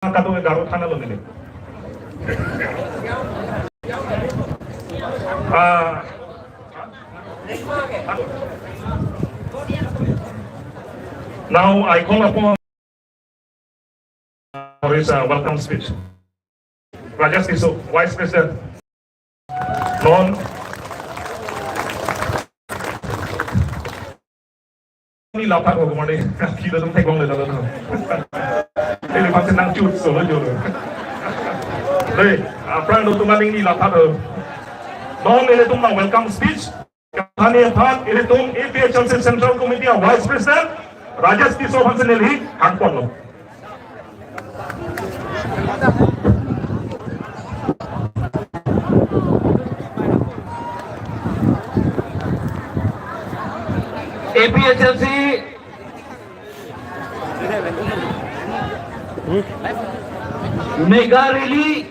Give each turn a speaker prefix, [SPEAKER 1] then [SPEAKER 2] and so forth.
[SPEAKER 1] Kado garo thana lo nile. Now I call upon for his welcome speech. Rajesh Tiso, Vice President. Non. Ni lapar ko kemana? Kita tu tengok le dalam. Ini pasal nang cut solo jolo. Hey, apa yang tu maling ni lapar tu? Non ini tu mang welcome speech. Kami apa? Ini tu APHLC Central Committee Vice President Rajesh Tiso Hansen ini hangpon lo.
[SPEAKER 2] APHLC Mega Rally